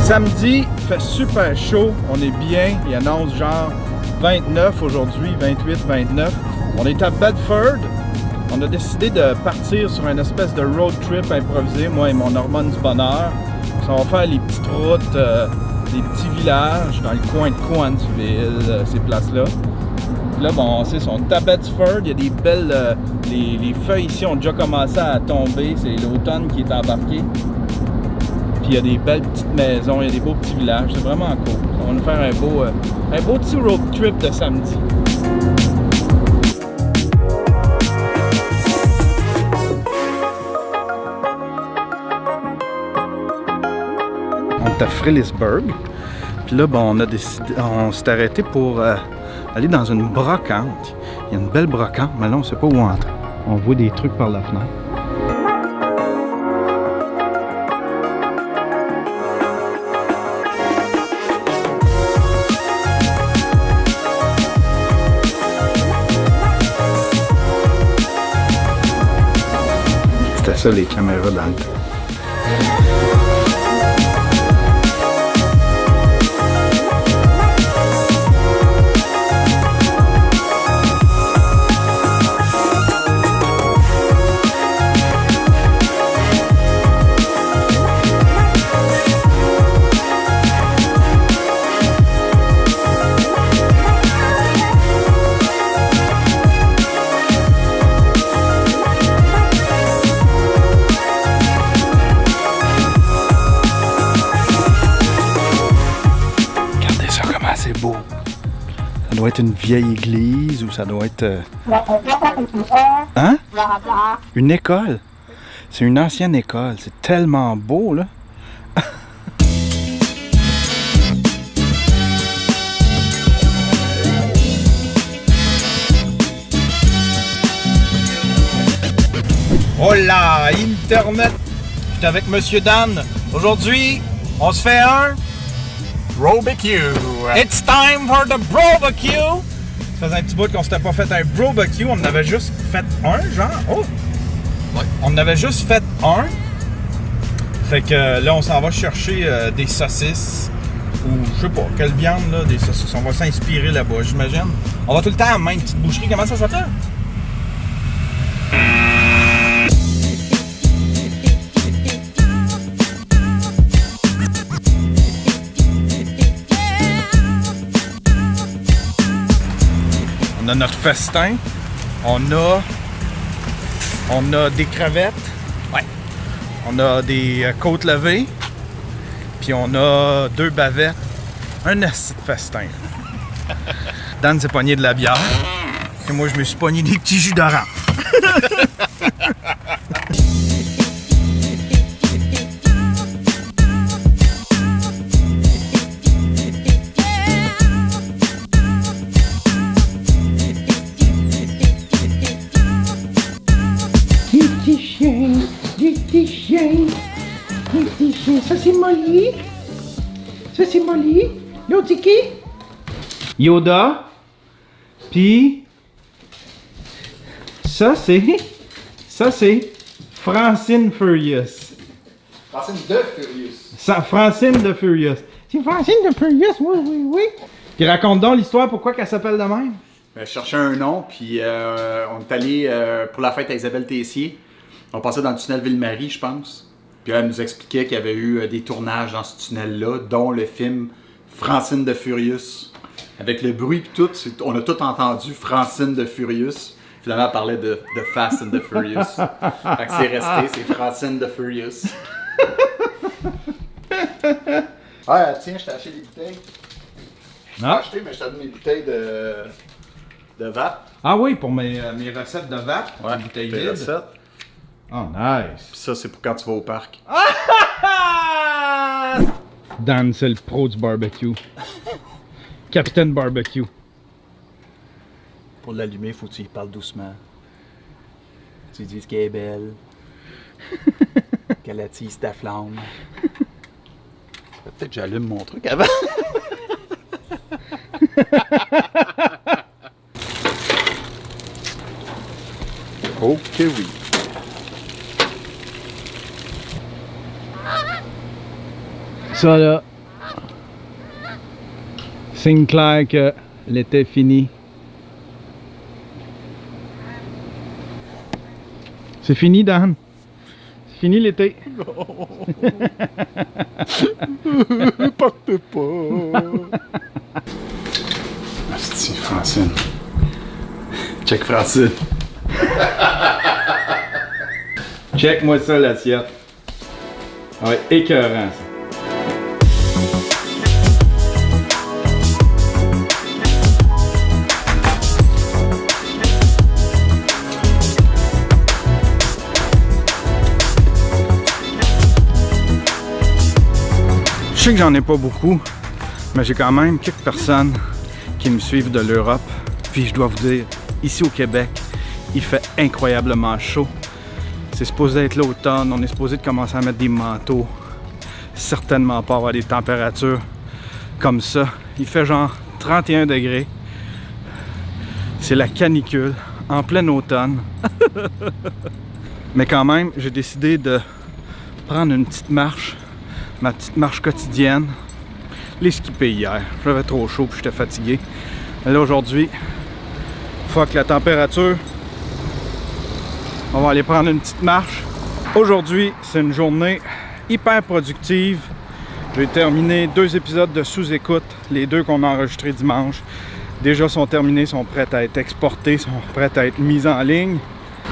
Samedi, il fait super chaud, on est bien, il annonce genre 29 aujourd'hui, 28, 29. On est à Bedford, on a décidé de partir sur une espèce de road trip improvisé, moi et mon hormone du bonheur. On va faire les petites routes, des petits villages dans le coin de Coansville, ces places-là. Là, bon, on sait, on est à Bedford, il y a des belles... les feuilles ici ont déjà commencé à tomber, c'est l'automne qui est embarqué. Puis il y a des belles petites maisons, il y a des beaux petits villages, c'est vraiment cool. On va nous faire un beau petit road trip de samedi. On est à Phillipsburg. Puis là, bon, on s'est arrêté pour aller dans une brocante. Il y a une belle brocante, mais là, on ne sait pas où entrer. On voit des trucs par la fenêtre. C'était ça les caméras dans le temps. C'est beau. Ça doit être une vieille église ou ça doit être... Hein? Une école? C'est une ancienne école. C'est tellement beau, là. Oh là, Internet! J'étais avec Monsieur Dan. Aujourd'hui, on se fait un... Barbecue! It's time for the barbecue! Ça faisait un petit bout qu'on s'était pas fait un barbecue, on en avait juste fait un, genre. Oh! Ouais. On en avait juste fait un. Fait que là, on s'en va chercher des saucisses. Ou je sais pas, quelle viande, là, des saucisses. On va s'inspirer là-bas, j'imagine. On va tout le temps à la même petite boucherie. Comment ça s'appelle? On a notre festin, on a des crevettes, ouais. On a des côtes levées, puis on a 2 bavettes, un asti de festin. Dan s'est pogné de la bière, et moi je me suis pogné des petits jus d'orange. Ça c'est Molly. Ça c'est Molly. L'autre c'est qui? Yoda. Puis ça c'est Francine Furious. Francine de Furious. Francine de Furious. C'est Francine de Furious, oui. Puis raconte donc l'histoire, pourquoi qu'elle s'appelle de même? Je cherchais un nom, puis on est allé pour la fête à Isabelle Tessier. On passait dans le tunnel Ville-Marie, je pense. Puis elle nous expliquait qu'il y avait eu des tournages dans ce tunnel-là, dont le film Francine de Furious. Avec le bruit et tout, on a tout entendu Francine de Furious. Finalement, elle parlait de Fast and the Furious. Fait que c'est resté, c'est Francine the Furious. Ah, tiens, je t'ai acheté des bouteilles. Je t'ai acheté, mais je t'ai donné mes bouteilles de vape. Ah oui, pour mes recettes de vape. Ouais, bouteilles tes vides. recettes. Oh, nice. Puis ça, c'est pour quand tu vas au parc. Dan, c'est le pro du barbecue. Capitaine Barbecue. Pour l'allumer, faut que tu y parles doucement. Tu lui dises qu'elle est belle. Qu'elle attise ta flamme. Peut-être que j'allume mon truc avant. Ok, oui. Ça là, signe clair que l'été est fini. C'est fini, Dan. C'est fini l'été. Partez pas. Asti, Francine. Check Francine. Check-moi ça, l'assiette. Ça va être écœurant, ça. Je sais que j'en ai pas beaucoup, mais j'ai quand même quelques personnes qui me suivent de l'Europe. Puis je dois vous dire, ici au Québec, il fait incroyablement chaud. C'est supposé être l'automne, on est supposé de commencer à mettre des manteaux. Certainement pas avoir des températures comme ça. Il fait genre 31 degrés. C'est la canicule en plein automne. Mais quand même, j'ai décidé de prendre une petite marche. Ma petite marche quotidienne. Les skipper hier. J'avais trop chaud puis j'étais fatigué. Mais là aujourd'hui, fuck la température. On va aller prendre une petite marche. Aujourd'hui, c'est une journée hyper productive. J'ai terminé 2 épisodes de sous-écoute. Les 2 qu'on a enregistrés dimanche. Déjà sont terminés, sont prêts à être exportés, sont prêts à être mis en ligne.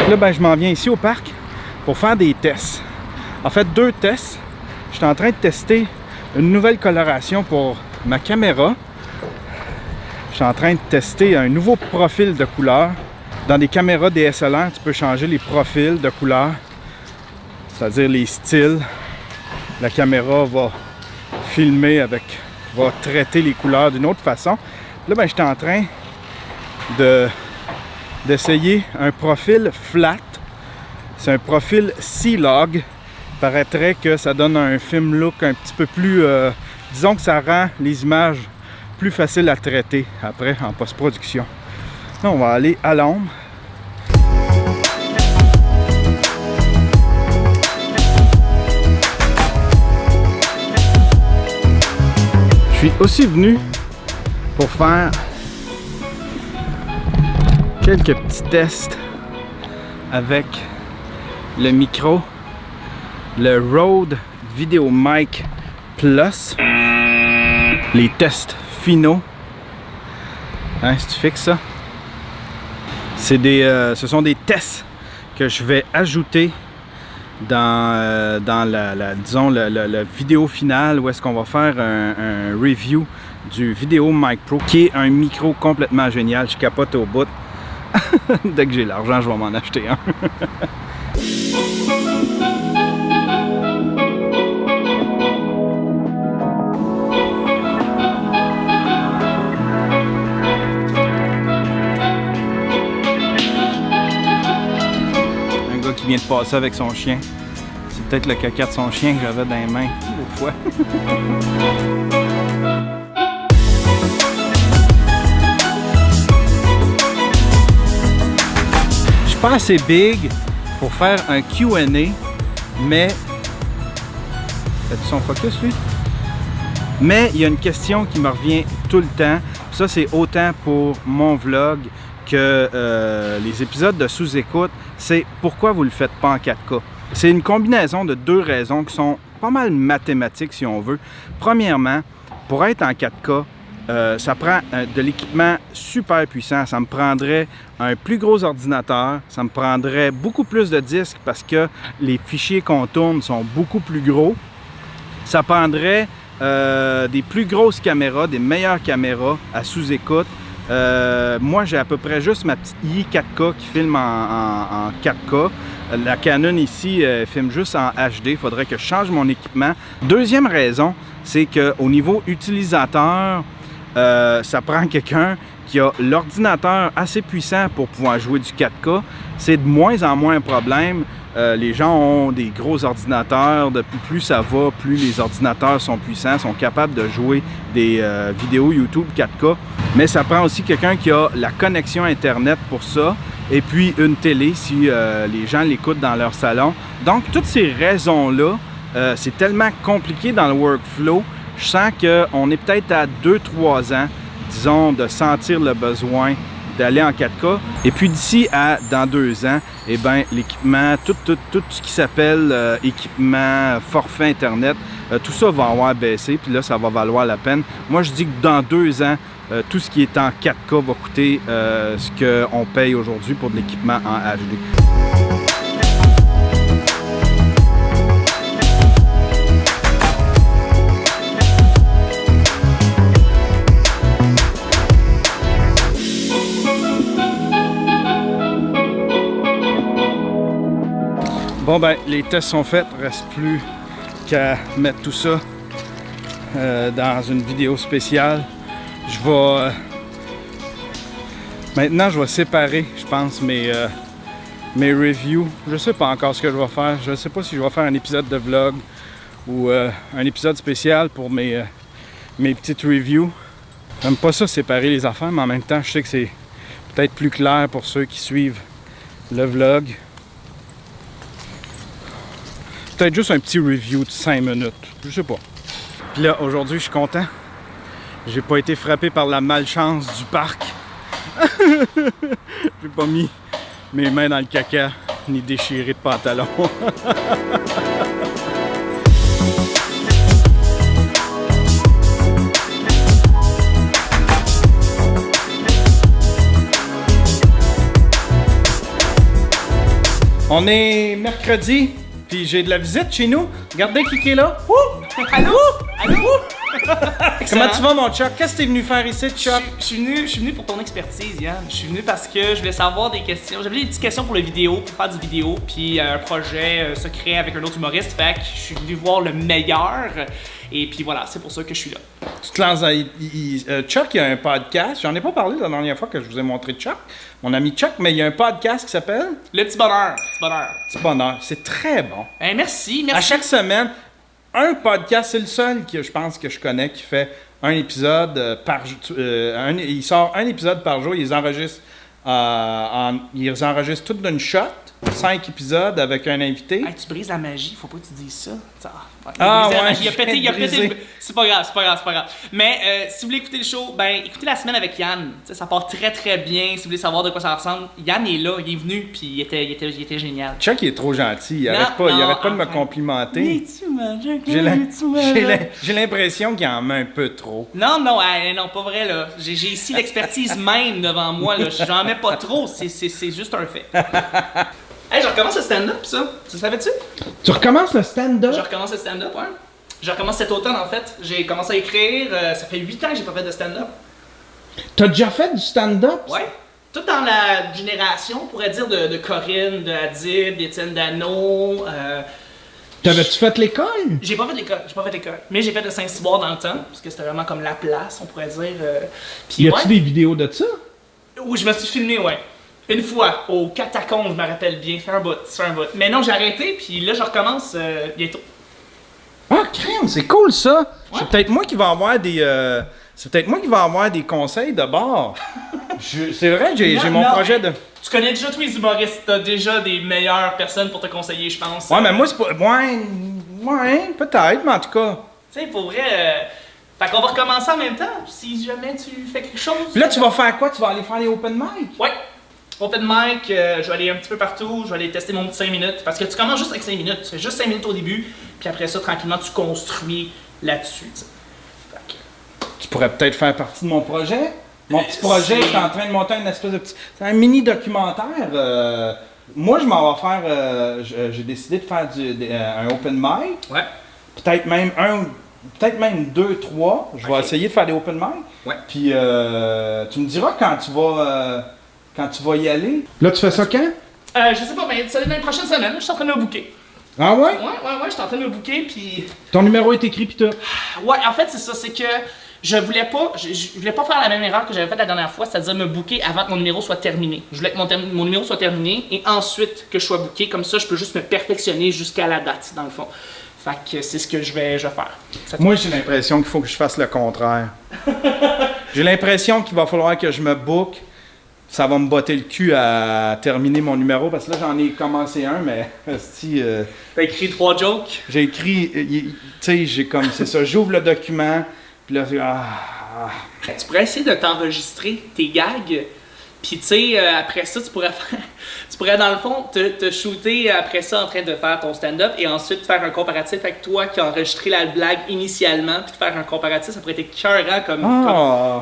Là, ben, je m'en viens ici au parc pour faire des tests. En fait, 2 tests. Je suis en train de tester une nouvelle coloration pour ma caméra. Je suis en train de tester un nouveau profil de couleur. Dans des caméras DSLR, tu peux changer les profils de couleur, c'est-à-dire les styles. La caméra va filmer va traiter les couleurs d'une autre façon. Là, ben, j'étais en train d'essayer un profil flat. C'est un profil C-Log. Paraîtrait que ça donne un film look un petit peu plus... disons que ça rend les images plus faciles à traiter après en post-production. Là, on va aller à l'ombre. Je suis aussi venu pour faire quelques petits tests avec le micro. Le Rode VideoMic Plus. Les tests finaux. Hein, si tu fixes ça. Ce sont des tests que je vais ajouter dans disons, la vidéo finale où est-ce qu'on va faire un review du VideoMic Pro, qui est un micro complètement génial. Je capote au bout. Dès que j'ai l'argent, je vais m'en acheter un. Qui vient de passer avec son chien. C'est peut-être le caca de son chien que j'avais dans les mains l'autre fois. Je suis pas assez big pour faire un Q&A, mais... Fais-tu son focus, lui? Mais il y a une question qui me revient tout le temps. Ça, c'est autant pour mon vlog que les épisodes de sous-écoute. C'est pourquoi vous le faites pas en 4K. C'est une combinaison de 2 raisons qui sont pas mal mathématiques si on veut. Premièrement, pour être en 4K, ça prend de l'équipement super puissant. Ça me prendrait un plus gros ordinateur, ça me prendrait beaucoup plus de disques parce que les fichiers qu'on tourne sont beaucoup plus gros. Ça prendrait des plus grosses caméras, des meilleures caméras à sous-écoute. Moi, j'ai à peu près juste ma petite i4K qui filme en 4K. La Canon ici filme juste en HD. Il faudrait que je change mon équipement. Deuxième raison, c'est qu'au niveau utilisateur, ça prend quelqu'un qui a l'ordinateur assez puissant pour pouvoir jouer du 4K. C'est de moins en moins un problème. Les gens ont des gros ordinateurs. Plus ça va, plus les ordinateurs sont puissants, sont capables de jouer des vidéos YouTube 4K. Mais ça prend aussi quelqu'un qui a la connexion Internet pour ça. Et puis une télé si les gens l'écoutent dans leur salon. Donc, toutes ces raisons-là, c'est tellement compliqué dans le workflow. Je sens qu'on est peut-être à 2-3 ans, disons, de sentir le besoin d'aller en 4K. Et puis d'ici à dans 2 ans, eh bien, l'équipement, tout ce qui s'appelle équipement, forfait Internet, tout ça va avoir baissé, puis là, ça va valoir la peine. Moi, je dis que dans 2 ans, tout ce qui est en 4K va coûter ce qu'on paye aujourd'hui pour de l'équipement en HD. Bon ben, les tests sont faits, il ne reste plus qu'à mettre tout ça dans une vidéo spéciale. Je vais... Maintenant, je vais séparer, je pense, mes reviews. Je ne sais pas encore ce que je vais faire. Je ne sais pas si je vais faire un épisode de vlog ou un épisode spécial pour mes petites reviews. J'aime pas ça, séparer les affaires, mais en même temps, je sais que c'est peut-être plus clair pour ceux qui suivent le vlog. Peut-être juste un petit review de 5 minutes, je sais pas. Puis là, aujourd'hui, je suis content. J'ai pas été frappé par la malchance du parc. J'ai pas mis mes mains dans le caca, ni déchiré de pantalon. On est mercredi. Puis j'ai de la visite chez nous. Regardez qui est là. Ouh! Allô? Allô? Comment tu vas, mon Chuck? Qu'est-ce que t'es venu faire ici, Chuck? Je suis venu pour ton expertise, Yann. Je suis venu parce que je voulais savoir des questions. J'avais des petites questions pour la vidéo, pour faire du vidéo, puis un projet secret avec un autre humoriste. Fait que je suis venu voir le meilleur. Et puis voilà, c'est pour ça que je suis là. Tu te lances à... Chuck, il y a un podcast. J'en ai pas parlé la dernière fois que je vous ai montré Chuck, mon ami Chuck, mais il y a un podcast qui s'appelle... Le Petit Bonheur. Petit Bonheur. Petit Bonheur. C'est très bon. Merci. À chaque semaine, un podcast, c'est le seul que je pense que je connais qui fait un épisode par jour. Il sort un épisode par jour, ils les enregistrent tout d'une shot, 5 épisodes avec un invité. Hey, tu brises la magie, faut pas que tu dises ça. Ouais, il a pété. C'est pas grave. Mais si vous voulez écouter le show, ben écoutez la semaine avec Yann. T'sais, ça part très très bien. Si vous voulez savoir de quoi ça ressemble, Yann est là, il est venu, puis il était génial. Chuck, il est trop gentil. Il arrête pas de me complimenter. J'ai l'impression qu'il en met un peu trop. Non, pas vrai là. J'ai ici l'expertise même devant moi là. J'en mets pas trop. C'est juste un fait. Hey, je recommence le stand-up, ça. Tu le savais-tu? Tu recommences le stand-up? Je recommence le stand-up, ouais. Je recommence cet automne, en fait. J'ai commencé à écrire. Ça fait 8 ans que j'ai pas fait de stand-up. T'as déjà fait du stand-up? Ouais. Tout dans la génération, on pourrait dire, de Corinne, de Hadid, d'Étienne Dano. T'avais-tu fait l'école? J'ai pas fait l'école. Mais j'ai fait de Saint-Cyboire dans le temps, parce que c'était vraiment comme la place, on pourrait dire. Y a-tu des vidéos de ça? Oui, je me suis filmé, ouais. Une fois, au Catacombes, je me rappelle bien. C'est un bout. Mais non, j'ai arrêté, puis là, je recommence bientôt. Ah, crème, c'est cool ça! Ouais. C'est peut-être moi qui vais avoir des conseils de bord. C'est vrai, j'ai mon projet de... Tu connais déjà tous les humoristes, t'as déjà des meilleures personnes pour te conseiller, je pense. Ouais, mais moi, c'est pas... Ouais, peut-être, mais en tout cas... Tu sais, pour vrai... Fait qu'on va recommencer en même temps, si jamais tu fais quelque chose. Puis là, tu vas faire quoi? Tu vas aller faire les open mic? Ouais. Open mic, je vais aller un petit peu partout, je vais aller tester mon petit 5 minutes. Parce que tu commences juste avec 5 minutes, tu fais juste 5 minutes au début, puis après ça, tranquillement, tu construis là-dessus. pourrais peut-être faire partie de mon projet. Mon petit projet, je suis en train de monter une espèce de petit... C'est un mini documentaire. Moi, je m'en vais faire... j'ai décidé de faire un open mic. Ouais. Peut-être même 2, 3. Je vais essayer de faire des open mic. Ouais. Puis tu me diras quand tu vas y aller. Là, tu fais ça quand? Je sais pas, mais c'est dans les prochaines semaines, je suis en train de me booker. Ah ouais? Ouais, je suis en train de me booker, puis... Ton numéro est écrit, pis tout. Ouais, en fait, c'est ça, c'est que je voulais pas faire la même erreur que j'avais faite la dernière fois, c'est-à-dire me booker avant que mon numéro soit terminé. Je voulais que mon numéro soit terminé, et ensuite que je sois booké, comme ça, je peux juste me perfectionner jusqu'à la date, dans le fond. Fait que c'est ce que je vais faire. Moi, j'ai l'impression qu'il faut que je fasse le contraire. J'ai l'impression qu'il va falloir que je me book. Ça va me botter le cul à terminer mon numéro, parce que là, j'en ai commencé un, mais si... T'as écrit 3 jokes? J'ai écrit... Tu sais, j'ai comme... C'est ça, j'ouvre le document, puis là, Tu pourrais essayer de t'enregistrer tes gags, puis tu sais, après ça, tu pourrais dans le fond te shooter après ça en train de faire ton stand-up et ensuite faire un comparatif avec toi qui a enregistré la blague initialement, puis de faire un comparatif, ça pourrait être écœurant comme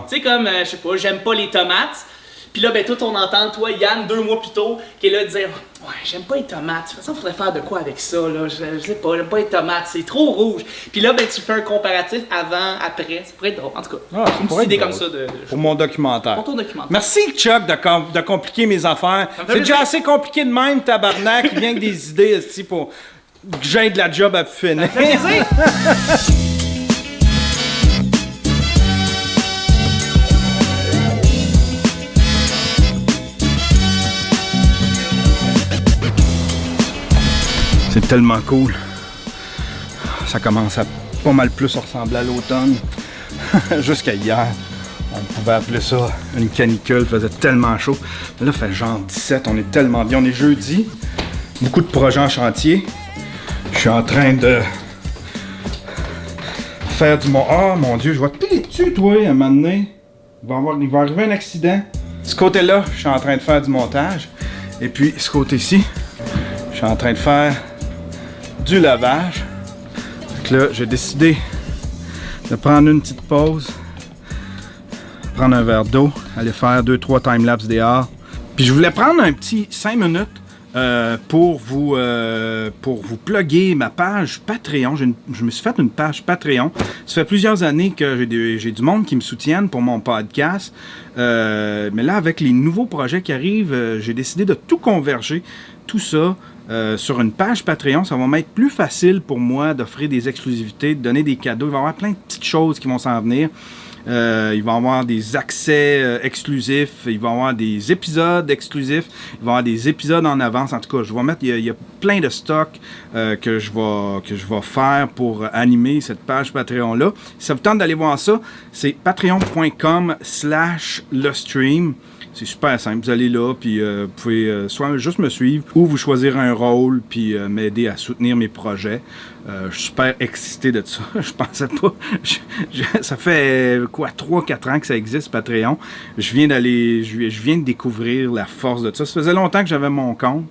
tu sais, comme, je sais pas, j'aime pas les tomates. Puis là, ben, tout on entend, toi, Yann, 2 mois plus tôt, qui est là de dire « Ouais, j'aime pas les tomates. De toute façon, faudrait faire de quoi avec ça, là? Je sais pas, j'aime pas les tomates, c'est trop rouge. » Puis là, ben, tu fais un comparatif avant, après. Ça pourrait être drôle. En tout cas, une petite idée comme ça pour mon documentaire. Pour ton documentaire. Merci, Chuck, de compliquer mes affaires. C'est déjà assez compliqué de même, tabarnak. Il vient que des idées, aussi pour que j'aie de la job à finir. Ça fait plaisir! C'est tellement cool. Ça commence à pas mal plus ressembler à l'automne. Jusqu'à hier, on pouvait appeler ça une canicule. Il faisait tellement chaud. Mais là, il fait genre 17. On est tellement bien. On est jeudi. Beaucoup de projets en chantier. Je suis en train de faire du... Oh mon Dieu, je vais te piler dessus, toi, à un moment donné. Il va arriver un accident. Ce côté-là, je suis en train de faire du montage. Et puis, ce côté-ci, je suis en train de faire du lavage. Donc là, j'ai décidé de prendre une petite pause, prendre un verre d'eau, aller faire 2-3 timelapses dehors. Puis je voulais prendre un petit 5 minutes pour vous plugger ma page Patreon. Je me suis fait une page Patreon. Ça fait plusieurs années que j'ai du monde qui me soutiennent pour mon podcast. Mais là, avec les nouveaux projets qui arrivent, j'ai décidé de tout converger, tout ça, sur une page Patreon. Ça va m'être plus facile pour moi d'offrir des exclusivités, de donner des cadeaux. Il va y avoir plein de petites choses qui vont s'en venir. Il va y avoir des accès exclusifs, il va y avoir des épisodes exclusifs, il va y avoir des épisodes en avance. En tout cas, je vais mettre, il y a plein de stocks que je vais faire pour animer cette page Patreon-là. Si ça vous tente d'aller voir ça, c'est patreon.com/lestream. C'est super simple. Vous allez là, puis vous pouvez soit juste me suivre ou vous choisir un rôle, puis m'aider à soutenir mes projets. Je suis super excité de ça. Je pensais pas. Ça fait quoi, 3-4 ans que ça existe, Patreon. Je viens de découvrir la force de ça. Ça faisait longtemps que j'avais mon compte,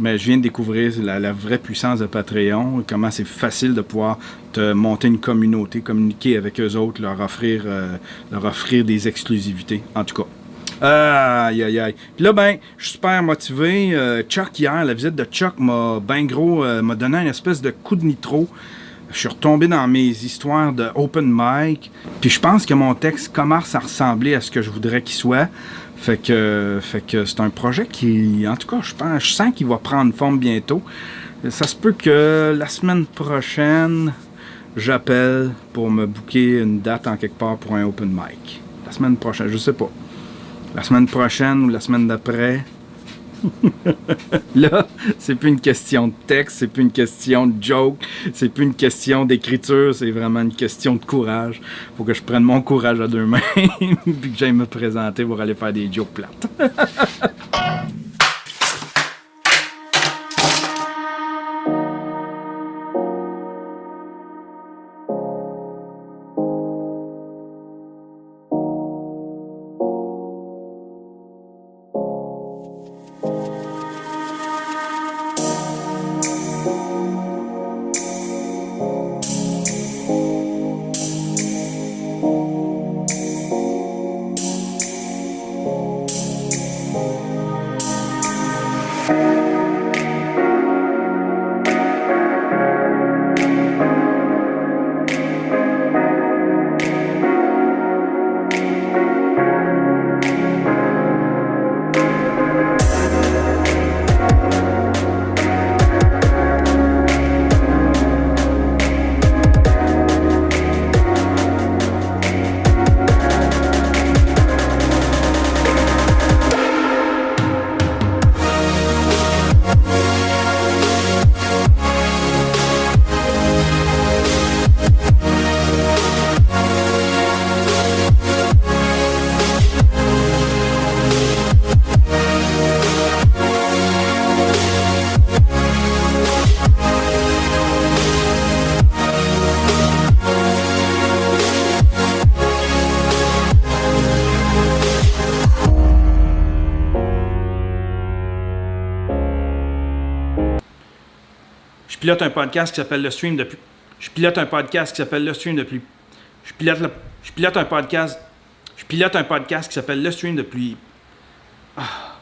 mais je viens de découvrir la vraie puissance de Patreon, comment c'est facile de pouvoir te monter une communauté, communiquer avec eux autres, leur offrir des exclusivités, en tout cas. Aïe, aïe, aïe. Puis là, ben, je suis super motivé. Chuck, hier, la visite de Chuck m'a donné une espèce de coup de nitro. Je suis retombé dans mes histoires de open mic. Puis je pense que mon texte commence à ressembler à ce que je voudrais qu'il soit. Fait que c'est un projet qui, en tout cas, je sens qu'il va prendre forme bientôt. Ça se peut que la semaine prochaine, j'appelle pour me booker une date en quelque part pour un open mic. La semaine prochaine, je sais pas. La semaine prochaine ou la semaine d'après. Là, c'est plus une question de texte, c'est plus une question de joke, c'est plus une question d'écriture, c'est vraiment une question de courage. Faut que je prenne mon courage à 2 mains puis que j'aille me présenter pour aller faire des jokes plates. Je pilote un podcast qui s'appelle Le Stream depuis... Je pilote un podcast qui s'appelle Le Stream depuis... Je pilote un podcast qui s'appelle Le Stream depuis... Ah...